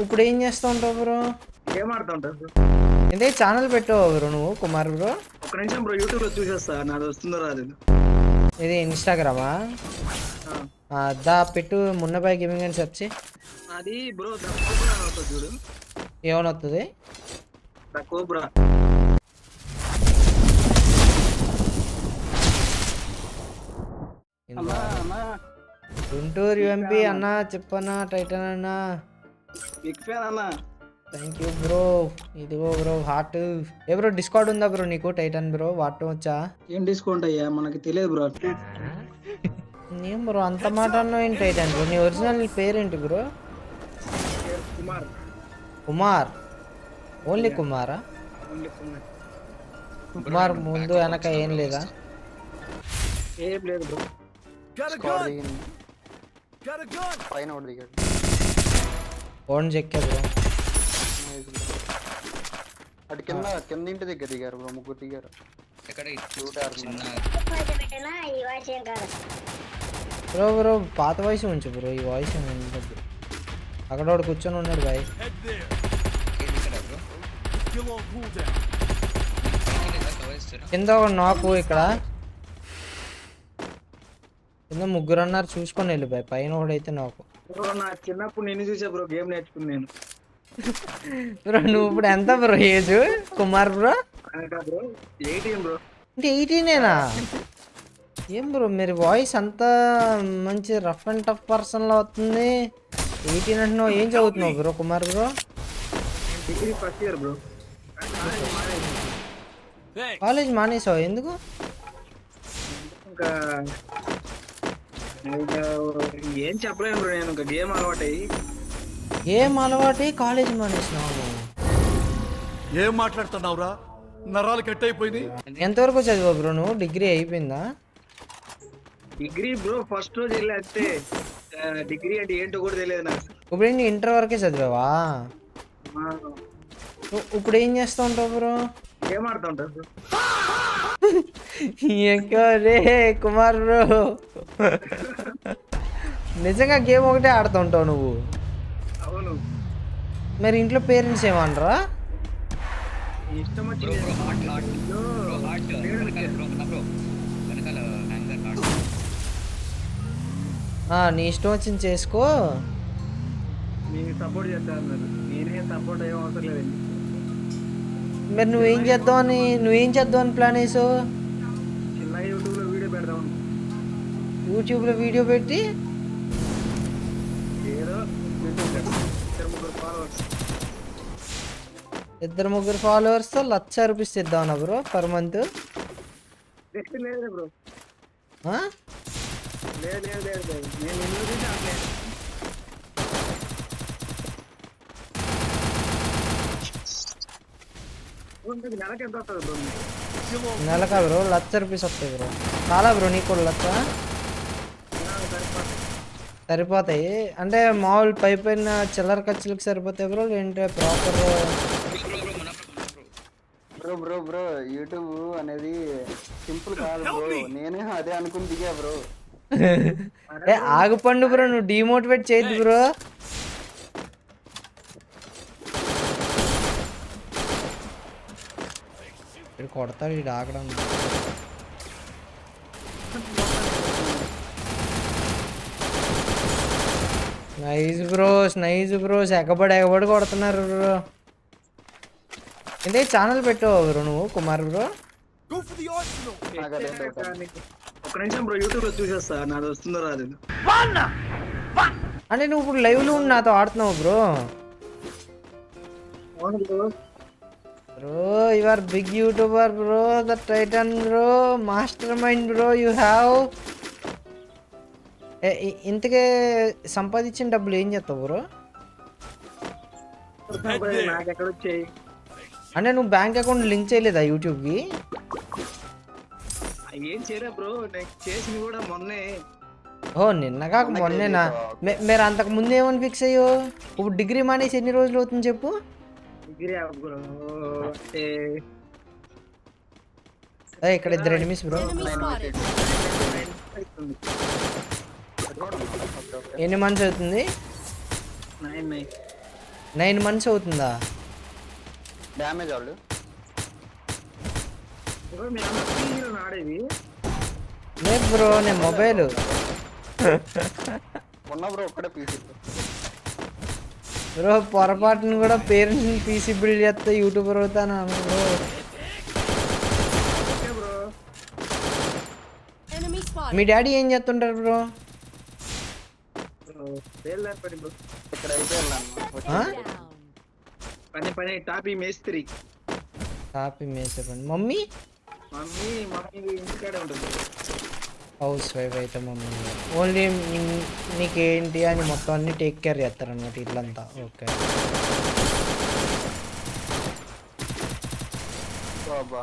ఇప్పుడు ఏం చేస్తా ఉంటావు బ్రో? గేమ్ ఆడుతా ఉంటా బ్రో. ఇదే ఛానల్ పెట్టావు బ్రో నువ్వు కుమార్ బ్రో? ఒక నిమిషం బ్రో, యూట్యూబ్ లో చూసేస్తా నాది వస్తుందో రాదు. ఇది ఇన్స్టాగ్రామా? దా పెట్టు మున్నబాయ్ గేమింగ్ అని సెర్చ్. అది బ్రో ద కోబ్రా అని వస్తుంది చూడు. ఏమనొస్తుంది? The cobra. గుంటూరు ఎంపీ అన్న చెప్పన్నా టైటన్ అన్న. బిగ్ ఫ్యాన్ అన్న. Thank you bro. ఇదిగో బ్రో హార్ట్. ఏ బ్రో డిస్కౌంట్ ఉందా బ్రో నీకు టైటన్ బ్రో వాడటం వచ్చా? ఏం డిస్కౌంట్ అయ్యా మనకి తెలియదు బ్రో. ఏం బ్రో అంత మాట అన్నావు ఏంటి టైటన్ బ్రో? నీ ఒరిజినల్ పేరేంటి బ్రో? కుమార్. కుమార్ ఓన్లీ కుమారా? కుమార్ ముందు వెనక ఏం లేదా? ఏం లేదు బ్రో. Phone చెక్కా bro. అటు కింద ఇంటి దగ్గర దిగారు బ్రో, ముగ్గురు దిగారు. బ్రో బ్రో పాత వాయిస్ ఉంచు బ్రో, ఈ వాయిస్ అక్కడ వాడు కూర్చొని ఉన్నాడు బాయ్. కింద ఒక నాకు ఇక్కడ కింద ముగ్గురు అన్నారు చూసుకొని వెళ్ళి బాయ్. పైన ఒకడైతే నాకు. నా చిన్నప్పుడు నేను చూసా బ్రో, గేమ్ నేర్చుకున్నాను. బ్రో నువ్వు ఇప్పుడు ఎంత bro age Kumar bro? Bro 18 bro. అంటే 18ఏనా? ఏం బ్రో మీరు వాయిస్ అంత మంచి రఫ్ అండ్ టఫ్ పర్సన్లో అవుతుంది. 18 అంటున్నావు. ఏం చదువుతున్నావు bro Kumar bro? Degree first year bro. College మానేసావు ఎందుకు? ఇంకా ఏం చెప్పలేను బ్రో, నేను ఇంకా గేమ్ అలవాటయ్యి. ఏం అలవాటు కాలేజ్ మానేసినావు? ఏం మాట్లాడుతున్నావురా? నరాలు కట్ అయిపోయింది. ఎంతవరకు చదివావు బ్రో నువ్వు? డిగ్రీ అయిపోయిందా? డిగ్రీ బ్రో ఫస్ట్ రోజు వెళ్ళి అయితే డిగ్రీ అంటే ఏంటో కూడా తెలియదు నాకు. ఇప్పుడు ఏంటి ఇంటర్ వరకే చదివావా? ఇప్పుడు ఏం చేస్తూ ఉంటావు బ్రో? గేమ్ ఆడుతూ ఉంటా బ్రో. రే కుమార్ బ్రో నిజంగా గేమ్ ఒకటే ఆడుతూ ఉంటావు నువ్వు? అవును. మరి ఇంట్లో పేరెంట్స్ ఏమనరా? ఇష్టం వచ్చింది. నీ ఇష్టం వచ్చింది చేసుకో. నేను సపోర్ట్ చేస్తా అన్నారు. నేనేం సపోర్ట్ అయ్యే అవసరం లేదండి. మరి నువ్వేం చేద్దామని ప్లాన్ వేసావు? చిన్నగా యూట్యూబ్లో వీడియో పెడదాం. యూట్యూబ్లో వీడియో పెట్టి ఏదో ఇద్దరు ముగ్గురు ఫాలోవర్స్తో 1,00,000 రూపీస్ ఇద్దామన్నా బ్రో పర్ మంత్? లేదు బ్రో. లేదు నేను ఇల్లు చూసి అట్లేదు. నెలకి ఎంత వస్తుంది బ్రో? నెలకా బ్రో? 1,00,000 రూపీస్ వస్తాయి బ్రో. చాలా బ్రో నీకు కూడా 1,00,000 సరిపోతాయి అంటే మామూలు పైన చిల్లర ఖర్చులకు సరిపోతాయి బ్రో లేదంటే proper? Bro bro bro YouTube అనేది సింపుల్ కాదు బ్రో, నేనే అదే అనుకుని దిగా బ్రో. ఆగుపండు బ్రో, నువ్వు డిమోటివేట్ చేయద్దు బ్రో. ఇక్కడ కొడతాడు ఇది ఆగడం. నైస్ బ్రోస్ ఎగబడి కొడుతున్నారు బ్రో. ఇదే ఛానల్ పెట్టావు బ్రో నువ్వు కుమార్ బ్రో? ఒక నిమిషం బ్రో, యూట్యూబ్ లో చూసేస్తా నాది వస్తుందో రాదు. అంటే నువ్వు ఇప్పుడు లైవ్ లో నాతో ఆడుతున్నావు bro? Bro you are big YouTuber bro, the Titan bro, master mind bro you have. ఇంతకే సంపాదించిన డబ్బులు ఏం చేస్తావు బ్రో? నాకు ఎక్కడ వచ్చాయి అంటే నువ్వు బ్యాంక్ అకౌంట్ లింక్ చేయలేదా యూట్యూబ్కి? ఏం చేయలే బ్రో, నేను చేసింది కూడా మొన్నే. ఓ నిన్న కాక మొన్నేనా? మీరు అంతకు ముందు ఏమని ఫిక్స్ అయ్యో? ఇప్పుడు డిగ్రీ మానేసి ఎన్ని రోజులు అవుతుంది చెప్పు? డిగ్రీ బ్రో అంటే ఇక్కడ 2 ఎనిమిస్ బ్రో. ఎన్ని మంత్స్ అవుతుంది? 9 9 months అవుతుందా? డ్యామేజ్ వాళ్ళు బ్రో మీ అన్న పీజీలో ఆడేది లేదు బ్రో, నేను మొబైల్. మొన్న బ్రో ఒక్కడే పీసీ బ్రో పొరపాటును కూడా పేరెంట్స్ని పీసీ బిల్డ్ చేస్తే యూట్యూబర్ అవుతాను bro. Okay bro. Enemy spotted. మీ డాడీ ఏం చేస్తుంటారు బ్రో? వేళ్ళ పని బ్రో. ఇక్కడ అయిపోయాను ఆ? Down. పని టాపీ మేస్త్రి. కాపీ మేసే పని. మమ్మీ మమ్మీ ఇంటికాడే ఉంటుంది. హౌస్ వైఫ్ అయితే మమ్మీ ఓన్లీ నీకేంటి అని మొత్తం అన్ని టేక్ కేర్ చేస్తారు అన్నమాట ఇట్లంతా. ఓకే బాబా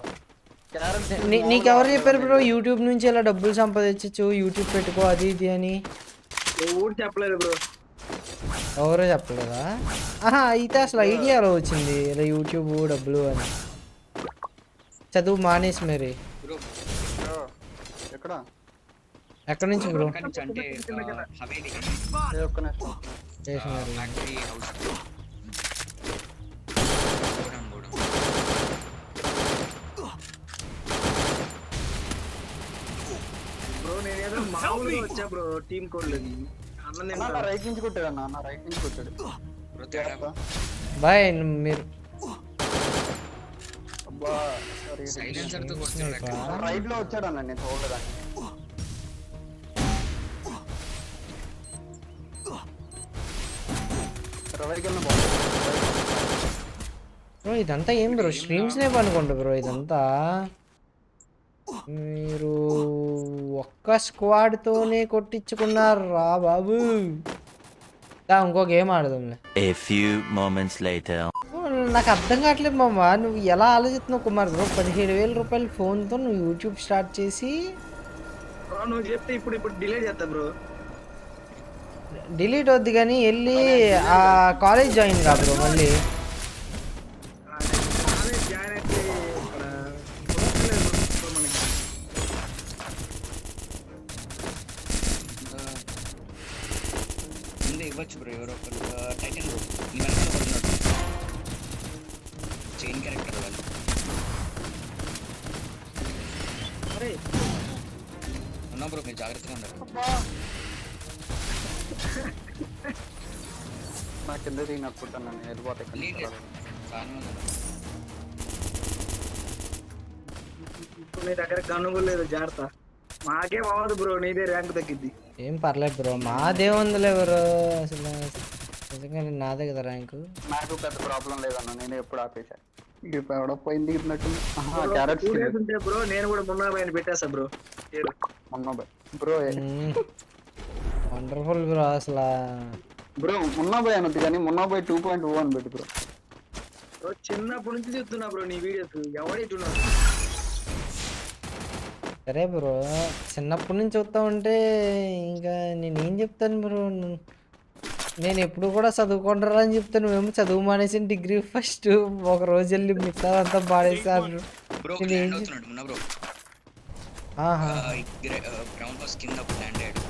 క్యారెట్ నీకెవరు చెప్పారు బ్రో యూట్యూబ్ నుంచి ఇలా డబ్బులు సంపాదించచ్చు, యూట్యూబ్ పెట్టుకో అది ఇది అని? ఊరు చెప్పలేదు బ్రో. ఎవరో చెప్పలేదా? ఆహా, అయితే అసలు ఐడియా ఎలా వచ్చింది ఇలా యూట్యూబ్ డబ్బులు అని? చదువు మానేసి మరి. బ్రో ఎక్కడ ఎక్కడి నుంచి బ్రో? అంటే హవేలీ ఒక్క నిమిషం stationery. Factory house godown bro నేనేదో మామూలుగా వచ్చా బ్రో టీమ్ కోడ్లది. అన్న అన్న రైట్ నుంచి కొట్టాడు అన్న రైట్ నుంచి కొట్టాడు బ్రో తేడా బాయ్ మీరు. అబ్బా సారీ సైలెన్సర్ తో కొడుతున్నాడు. రైట్ లో వచ్చాడు అన్న నేను చూడలేదాన్ని రవైకల్ని బ్రో ఇదంతా ఏం బ్రో స్ట్రీమ్స్ నేప్ అనుకోండి బ్రో ఇదంతా. మీరు ఒక్క స్క్వాడ్తోనే కొట్టించుకున్నారు రా బాబు. ఇంకో game ఆడదాంలే. A few moments later. నాకు అర్థం కావట్లేదు మామ, నువ్వు ఎలా ఆలోచిస్తున్నావు కుమార్ బ్రో? 17,000 రూపాయల ఫోన్తో నువ్వు యూట్యూబ్ స్టార్ట్ చేసి బ్రో నువ్వు చెప్తే ఇప్పుడు డిలే చేస్తా బ్రో. డిలీట్ వద్దు కానీ వెళ్ళి ఆ కాలేజ్ జాయిన్ కా బ్రో మళ్ళీ. కాలేజ్ జాయిన్ అయితే ఇక్కడ కుదరట్లేదు బ్రో మనకి. ముందే ఇవ్వచ్చు బ్రో ఎవరో ఒకరు. టైటన్ బ్రో నీ వెనకాల పడుతున్నాడు. చైన్ క్యారెక్టర్ వాళ్ళు. అరే ఉన్నా బ్రో మీరు జాగ్రత్తగా ఉండాలి. నా కింద దిగినట్టుకుంటాను నేను వెళ్ళిపోతే లీడ్ చాలా మంది ఉన్నారు. ఇప్పుడు నీ దగ్గర గన్ను లేదు, జాగ్రత్త. మాకేం అవ్వదు బ్రో, నీదే ర్యాంక్ తగ్గిద్ది. ఏం పర్లేదు బ్రో, మాదేముందిలే బ్రో అసలు. నిజంగా నాదే కదా ర్యాంకు. నాకు పెద్ద ప్రాబ్లం లేదన్న నేను ఎప్పుడు ఆపేసా. ఇప్పుడు ఎవడో పోయింది దిగినట్టు క్యారెట్ ఉంటే బ్రో నేను కూడా మొన్న పైన పెట్టేస్తా బ్రో. మొన్న బ్రో వండర్ఫుల్ బ్రో అసలు. బ్రో మొన్న పోయి అనొద్దు కానీ మొన్న పోయి 2.0 అని పెట్టు బ్రో. బ్రో చిన్నప్పటి నుంచి చూస్తున్నా బ్రో నీ వీడియోస్. ఎవడెట్టున్నావు? సరే బ్రో, చిన్నప్పటి నుంచి చూస్తా ఉంటే ఇంకా నేనేం చెప్తాను బ్రో? నేను ఎప్పుడు కూడా చదువుకుంటారా అని చెప్తాను, నువ్వేమో చదువు మానేసి డిగ్రీ ఫస్ట్ ఒక రోజు వెళ్ళి మిగతా అంతా పాడేసారు. బ్రో ల్యాండ్ అవుతున్నాడు మున్నా బ్రో. ఆహా, గ్రౌండ్ పాస్ కింద ల్యాండ్ అయ్యాడు.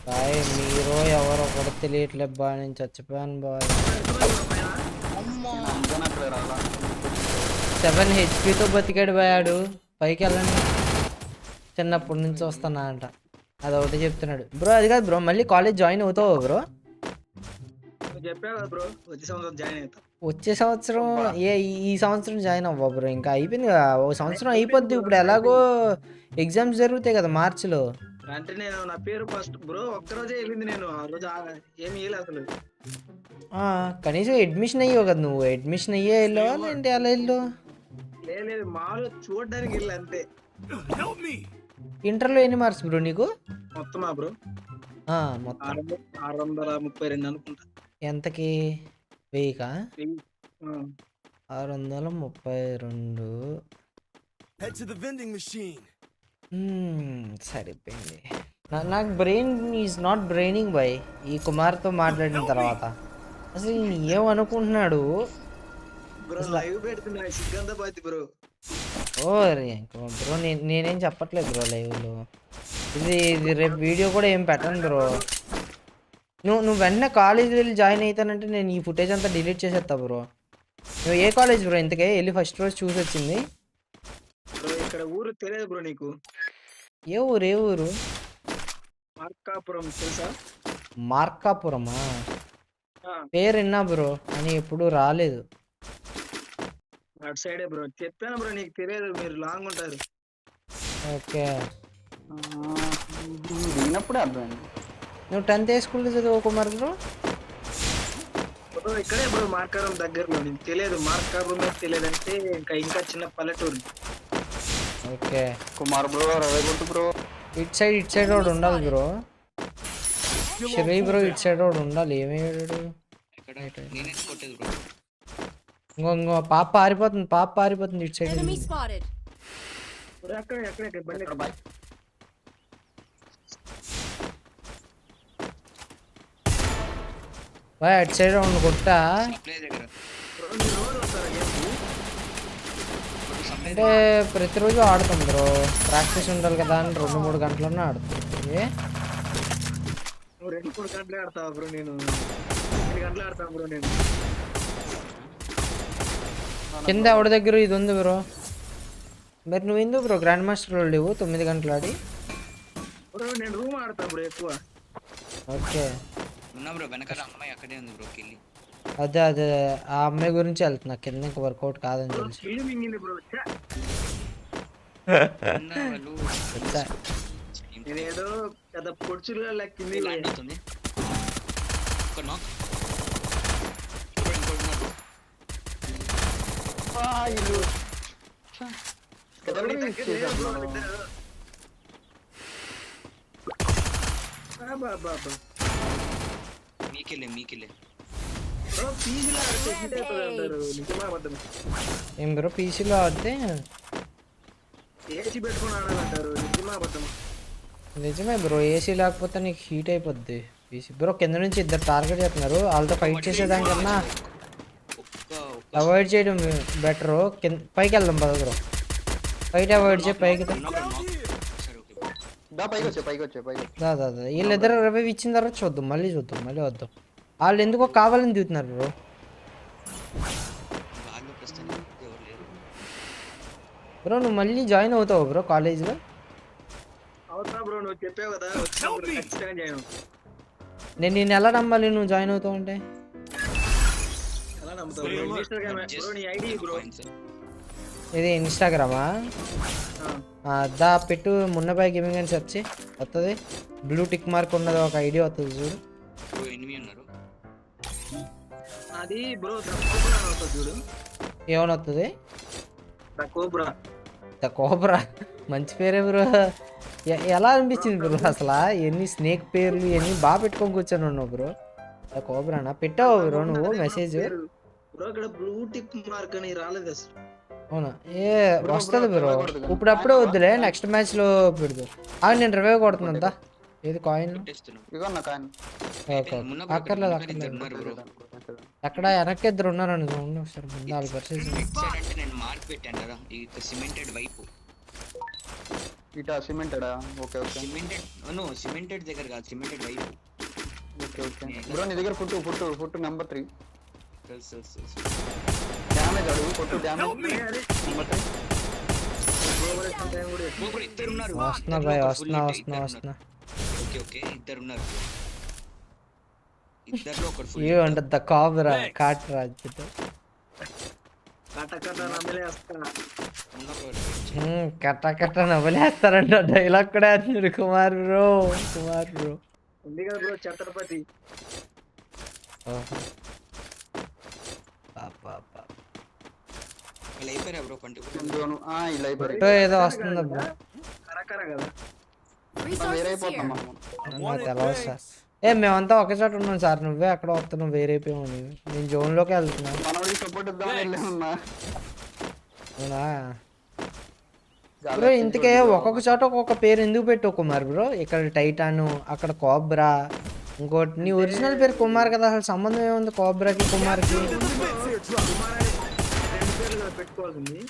బాయ్ మీరు ఎవరో కూడా తెలియట్లేదు బాయ్, నేను చచ్చిపోయాను బాయ్. 7 HPతో బతికాడు బాయాడు. పైకి వెళ్ళండి, చిన్నప్పటి నుంచి వస్తున్నా అంట. అదొకటి చెప్తున్నాడు బ్రో. అది కాదు బ్రో, మళ్ళీ కాలేజ్ జాయిన్ అవుతావా బ్రో? చెప్పావు కదా బ్రో వచ్చే సంవత్సరం జాయిన్ అవుతా. వచ్చే సంవత్సరం ఈ సంవత్సరం జాయిన్ అవ్వ బ్రో? ఇంకా అయిపోయింది కదా, ఒక సంవత్సరం అయిపోద్ది. ఇప్పుడు ఎలాగో ఎగ్జామ్స్ జరుగుతాయి కదా మార్చిలో. అంటే నేను నా పేరు ఫస్ట్ బ్రో ఒక్కరోజే వెళ్ళింది. నేను ఆ రోజు ఏమి వేయలేదు అసలు. కనీసం అడ్మిషన్ అయ్యావు కదా నువ్వు. అడ్మిషన్ అయ్యే వెళ్ళావా లేదంటే అలా వెళ్ళు? లేదు మామూలు చూడడానికి వెళ్ళి అంతే. ఇంటర్లో ఎన్ని మార్క్స్ బ్రో నీకు మొత్తమా బ్రో? మొత్తం 632 అనుకుంటా. ఎంతకి? 1000కా? 1000. 632. సరిపోయింది. నాకు brain is not braining by ఈ కుమార్తో మాట్లాడిన తర్వాత. అసలు ఏమనుకుంటున్నాడు బ్రో లైవ్ పెడుతున్నా సిగ్గంతా పోద్ది బ్రో. బ్రో నేనేం చెప్పట్లేదు బ్రో లైవ్లో. ఇది రేపు వీడియో కూడా ఏం పెట్టను బ్రో. నువ్వు వెంటనే కాలేజ్ వెళ్ళి జాయిన్ అవుతానంటే నేను ఈ ఫుటేజ్ అంతా డిలీట్ చేసేస్తా బ్రో. నువ్వు ఏ కాలేజ్ బ్రో ఇంతకే వెళ్ళి ఫస్ట్ రోజు చూసి వచ్చింది? బ్రో ఇక్కడ ఊరు తెలియదు బ్రో నీకు? ఏ ఊరు? మార్కాపురం తెలుసా? మార్కాపురమా? ఆ, పేరు విన్నా బ్రో అని ఎప్పుడు రాలేదు. అటు సైడే బ్రో. చెప్పాను బ్రో నీకు తెలియదు, మీరు లాంగ్ ఉంటారు. ఓకే. దిగినప్పుడే అర్థమైంది. నువ్వు 10th ఏ స్కూల్లో చదువుకోమారు బ్రో? బ్రో ఇక్కడే బ్రో మార్కాపురం దగ్గరలో. నీకు తెలియదు మార్కాపురం తెలియదు అంటే ఇంకా చిన్న పల్లెటూరు. ఓకే. కుమార్ బ్రో, రవి గుట్టు బ్రో. ఇట్ సైడ్ వాడు ఉండాలి bro. Shari bro it side వాడు ఉండాలి. ఏమయ్యాడు? ఎక్కడ నేనే కొట్టేది బ్రో. ఇంకో పాప పారిపోతుంది ఇట్ సైడ్. Enemy spotted. బ్రో ఎక్కడ బండి బాయ్. బాయ్ అటు సైడ్ వాడిని కొట్టా. సప్లై దగ్గర బ్రో మీరు రోజు వస్తారా గేమ్కి? సప్లై అంటే ప్రతిరోజు ఆడతాం బ్రో. ప్రాక్టీస్ ఉండాలి కదా అని 2-3 గంటలన్నా ఆడతాం. నువ్వు 2-3 గంటలే ఆడతావా బ్రో? నేను 8 గంటలు ఆడతాను బ్రో నేను. కింద ఎవరి దగ్గర ఇది ఉంది బ్రో. మరి నువ్వు ఎందుకు బ్రో గ్రాండ్ మాస్టర్ లేవు 9 గంటలు ఆడి? బ్రో నేను రూమ్ ఆడతా బ్రో ఎక్కువ. ఓకే. ఉన్నా బ్రో, వెనకాల అమ్మాయి అక్కడే ఉంది బ్రో. కిల్లి అదే ఆ అమ్మాయి గురించి వెళ్తున్నా. కింద ఇంకా వర్కౌట్ కాదని బ్రో తెలుసు. కిల్లి మింగింది బ్రో. ఉన్న వాళ్ళు చెప్తా. నేనేదో పెద్ద పొడుచులుగా లెక్కింది. ల్యాండ్ అవుతుంది. ఒక నాక్. ఇంకోటి ఉన్నారు. ఇల్లు ఎవరి దగ్గర లేరు బ్రో వాళ్ళిద్దరు. బాబా మీకెళ్ళే బ్రో పీజీలో ఆడితే హిట్ అవుతుంది అంటారు. నిజమా అబద్ధం? ఏం బ్రో పీసీలో ఆడితే ఏసీ పెట్టుకుని ఆడాలంటారు. నిజమా అబద్ధం? నిజమే బ్రో. ఏసీ లేకపోతే నీకు హీట్ అయిపోద్ది పీసీ. బ్రో కింద నుంచి 2 టార్గెట్ చేస్తున్నారు. వాళ్ళతో ఫైట్ చేసేదానికన్నా అవాయిడ్ చేయడం బెటర్. కింద పైకి వెళ్దాం పద బ్రో. ఫైట్ అవాయిడ్ చేయి పైకి దా. సరే ఓకే బ్రో. దా పైకి వచ్చే. దా వీళ్ళిద్దరు రివైవ్ ఇచ్చిన తర్వాత చూద్దాం. మళ్ళీ వద్దాం. వాళ్ళు ఎందుకో కావాలని దిగుతున్నారు బ్రో. వాళ్ళు ప్రస్తుతానికి ఎవరు లేరు. బ్రో నువ్వు మళ్ళీ జాయిన్ అవుతావు బ్రో కాలేజ్లో? అవుతా బ్రో, నువ్వు చెప్పావు కదా వచ్చా బ్రో, ఖచ్చితంగా చేయను. నేను ఎలా నమ్మాలి నువ్వు జాయిన్ అవుతావు అంటే? ఎలా నమ్ముతావు బ్రో? ఇన్స్టాగ్రామ్ బ్రో నీ ఐడి బ్రో. ఇది ఇన్స్టాగ్రామా? దా పెట్టు మున్నబాయ్ గేమింగ్ అని సెర్చ్ వస్తుంది. బ్లూ టిక్ మార్క్ ఉన్నది ఒక ఐడి వస్తుంది చూడు. బ్రో ఎనిమి ఉన్నారు. అది బ్రో ద కోబ్రా అవుతుంది చూడు. ఏమని వస్తుంది? The cobra. మంచి పేరే బ్రో. ఎలా అనిపించింది బ్రో అసలు? ఎన్ని స్నేక్ పేర్లు ఎన్ని బాగా పెట్టుకొని కూర్చొని ఉన్నావు బ్రో. ద కోబ్రానా పెట్టావు బ్రో నువ్వు మెసేజ్? బ్రో ఇక్కడ బ్లూ టిక్ మార్క్ అని రాలేదు అసలు. అవునా? వస్తుంది బ్రో. ఇప్పుడప్పుడే వద్దులే, నెక్స్ట్ మ్యాచ్ లో పెడదు. నేను రివైవ్ కొడుతున్నా. ఏది కాయిన్? ఇగో నా కాయిన్. ఓకే అక్కర్లేదు. ఉన్నారు బ్రో. ఎక్కడ వెనక్కి 2 ఉన్నారని చూడండి ఒకసారి. ముందు 4% అంటే నేను మార్క్ పెట్టాను కదా, ఇది సిమెంటెడ్ వైపు. ఇటా సిమెంటెడా? ఓకే. సిమెంటెడ్ దగ్గర కాదు, సిమెంటెడ్ వైపు. ఓకే. బ్రో నీ దగ్గర ఫుట్ నెంబర్ 3. తెలుసు. డ్యామేజ్ అడుగు. Foot damage number 3. బ్రో ఇద్దరు ఉన్నారు. వస్తున్నా బాయ్, వస్తున్నా. ఓకే ఇద్దరు ఉన్నారు. ఇద్దరులో ఒకడు ఫుల్. ఏ అంటే ద కాబ్రా కాట్ రాజ్యత కట నమ్మలేస్తా. కట్ట నవ్వలేస్తారంట. డైలాగ్ కూడా వేస్తున్నాడు కుమార్ బ్రో. ఉంది కదా బ్రో ఛత్రపతి. వాళ్ళు అయిపోయారా బ్రో? పంటి ఇలా అయిపోయి ఏదో వస్తుంది బ్రో. కరకర కదా. వేరే అయిపోతాం మనం. తెలవదు సార్. మేమంతా ఒక చోట ఉన్నాం సార్. నువ్వే అక్కడ వస్తున్నావు, వేరైపోయావు. నేను జోన్లోకి వెళ్తున్నా. మనోడికి సపోర్ట్ ఇద్దామని వెళ్ళామన్నా. అవునా బ్రో? ఇంతకే ఒక్కొక్క చోట ఒక్కొక్క పేరు ఎందుకు పెట్టావు కుమార్ బ్రో? ఇక్కడ టైటాను, అక్కడ కోబ్రా, ఇంకోటి నీ ఒరిజినల్ పేరు కుమార్ కదా. అసలు సంబంధం ఏముంది కోబ్రాకి కుమార్కి? పెట్టుకోవాల్సింది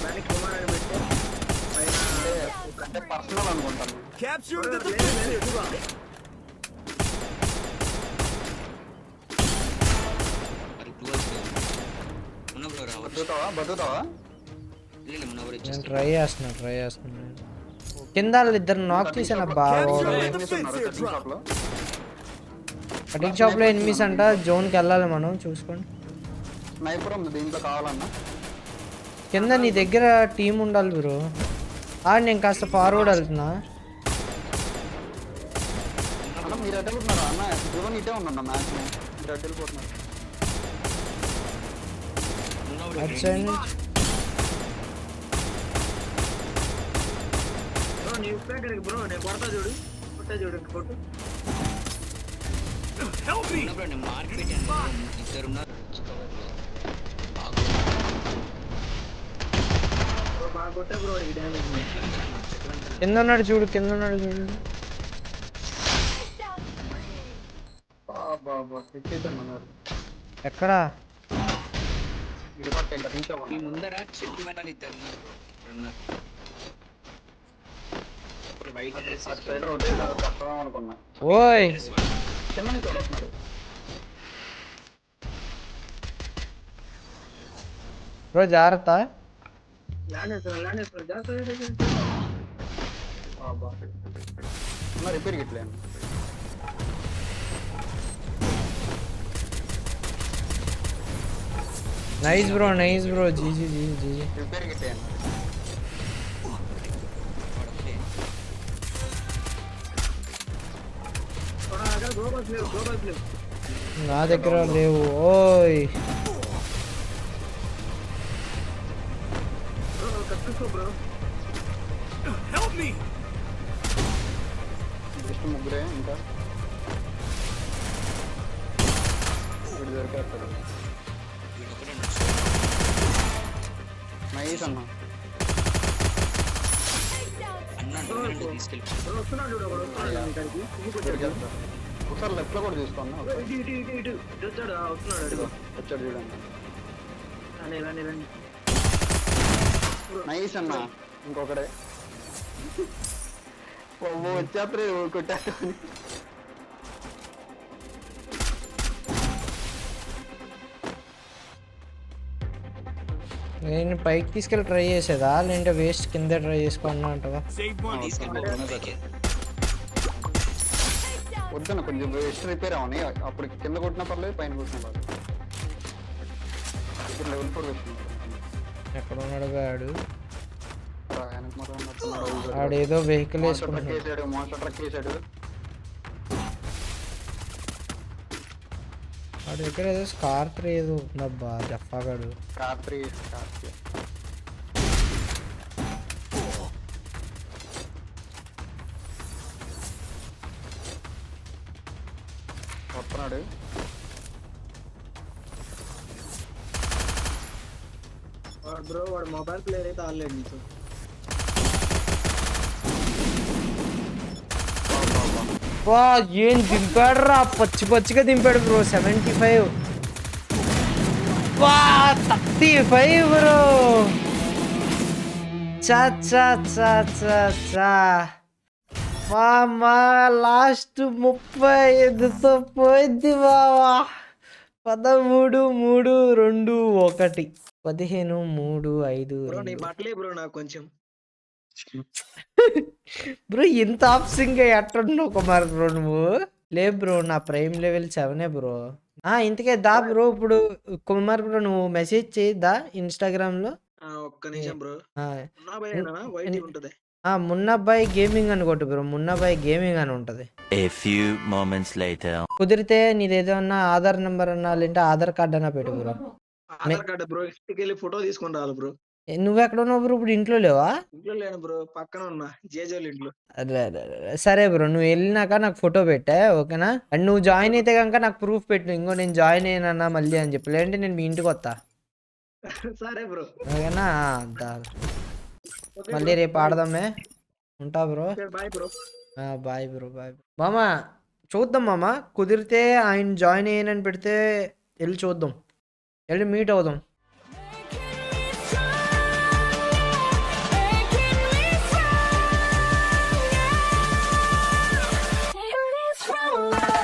దానికి కుమార్ అని పెట్టే పైన పర్సనల్ అనుకుంటాను. అది క్లోజ్ ఉన్న బ్రో రావచ్చు బతుకుతావా? లేదు ఉన్న బ్రో నేను ట్రై చేస్తున్నా కింద వాళ్ళు ఇద్దరు నాక్ చేశాను బాగా కటింగ్ షాప్ లో ఎనిమిస్ అంట. జోన్కి వెళ్ళాలి మనం, చూసుకోండి. స్నైపర్ ఉంది దీంట్లో కావాలన్నా. కింద నీ దగ్గర టీం ఉండాలి బ్రో. నేను కాస్త ఫార్వర్డ్ వెళ్తున్నా. అన్న మీరు ఎట్ట వెళ్ళిపోతున్నారా అన్న? ధ్రువన్ ఇటే ఉన్నాను మ్యాక్సిమం. మీరు ఎట్ట వెళ్ళిపోతున్నారు? అటు సైడ్ నుంచి బ్రో నీ ఇక్కడికి బ్రో నేను కొడతా చూడు కొట్టు ఉన్న బ్రో నేను మార్క్ పెట్టాను ఇద్దరు ఉన్నారు బ్రో బాగా కొట్టే బ్రో ఈ డ్యామేజ్ కింద ఉన్నాడు చూడు. ఎక్కడా? ఈ ముందర చెట్టు వెనకాల ఇద్దరు ఉన్నారు వైట్ డ్రెస్ అనుకున్నా. ఓయ్ బ్రో జాగ్రత్త. రిపేర్ గిట్లేను. నైస్ బ్రో జీజీ రిపేర్ గిట్లేను. నా దగ్గర లేవు. ఓయ్ బ్రో జస్ట్ ముగ్గురే ఇంకా. వీడు దొరికేస్తాడు. నైస్ అన్న. అన్న తీసుకెళ్ళి బ్రో వస్తున్నాడు చూడు ఒకడు వస్తున్నాడు ఇక్కడికి దొరికేస్తాడు. ఒకసారి లెఫ్ట్ లో కూడా తీసుకోండి. ఇటు వచ్చాడు వస్తున్నాడు అడుగు వచ్చాడు చూడండి. రండి నైస్ అన్న. ఇంకొకడే వచ్చేప్పుడు కొట్టాడు. నేను పైకి తీసుకెళ్ళి ట్రై చేసేదా, లేదంటే వేస్ట్ కింద ట్రై చేసుకున్నా అంటవా? వద్దన్న కొంచెం వేస్ట్ రిపేర్ అవని. అప్పుడు కింద కొట్టినా పర్లేదు, పైన కొట్టినా పర్లేదు. ఇప్పుడు లెవెల్ 4 వేసుకున్నాడు. ఎక్కడ ఉన్నాడు వాడు? వెనక మొత్తం ఉన్నట్టున్నాడు. ఆడేదో వెహికల్ మాన్స్టర్ ట్రక్ వేసుకున్నాడు. వేసాడు. మాన్స్టర్ ట్రక్ వేసాడు. వాడి దగ్గర ఏదో స్కార్ప్ ఏదో ఉందబ్బా జఫాగాడు. రాత్రి వస్తున్నాడు. బ్రో వాడు మొబైల్ ప్లేయర్ అయితే ఆడలేడు నీతో. వా ఏం దింపాడు రా, పచ్చిగా దింపాడు బ్రో. 75 వా 35 బ్రో. చా మా లాస్ట్ 35తో పోయింది బావా. 13 3 2 1 15 3 5 బ్రో నీ బట్టలే బ్రో నాకు కొంచెం బ్రో ఇంత ఆప్సింగ్ ఎట్టుండవు కుమార్ బ్రో నువ్వు. లే బ్రో నా ప్రైమ్ లెవెల్ 7 బ్రో. ఇంతకే దా బ్రో. ఇప్పుడు కుమార్ బ్రో నువ్వు మెసేజ్ చేయిద్దా ఇన్స్టాగ్రామ్ లో. ఒక్క నిమిషం బ్రో. వైట్ ఉంటది. మున్నాబాయ్ గేమింగ్ అని కొట్టు బ్రో. మున్నాబాయ్ గేమింగ్ అని ఉంటది. A few moments later. కుదిరితే నీదేదన్నా ఆధార్ నెంబర్ అన్నా లేదంటే ఆధార్ కార్డ్ అన్నా పెట్టు బ్రో. Aadhaar card bro. ఇంటికి వెళ్ళి ఫోటో తీసుకొని రావాలి బ్రో. నువ్వు ఎక్కడ ఉన్నావు బ్రో? ఇప్పుడు ఇంట్లో లేవా? ఇంట్లో లేను బ్రో, పక్కన ఉన్నా జేజోల్ ఇంట్లో. సరే బ్రో నువ్వు వెళ్ళినాక నాకు ఫోటో పెట్టా ఓకేనా. అండ్ నువ్వు జాయిన్ అయితే కనుక నాకు ప్రూఫ్ పెట్టు. ఇంకో నేను జాయిన్ అయినా మళ్ళీ అని చెప్పి, లేదంటే నేను మీ ఇంటికి వస్తా సరే బ్రో ఓకేనా. మళ్ళీ రేపు ఆడదామే. ఉంటా bro. Bye bro. Bye bro. మామా చూద్దాం మామ. కుదిరితే ఆయన జాయిన్ అయ్యానని పెడితే వెళ్ళి చూద్దాం, వెళ్ళి మీట్ అవుదాం. life.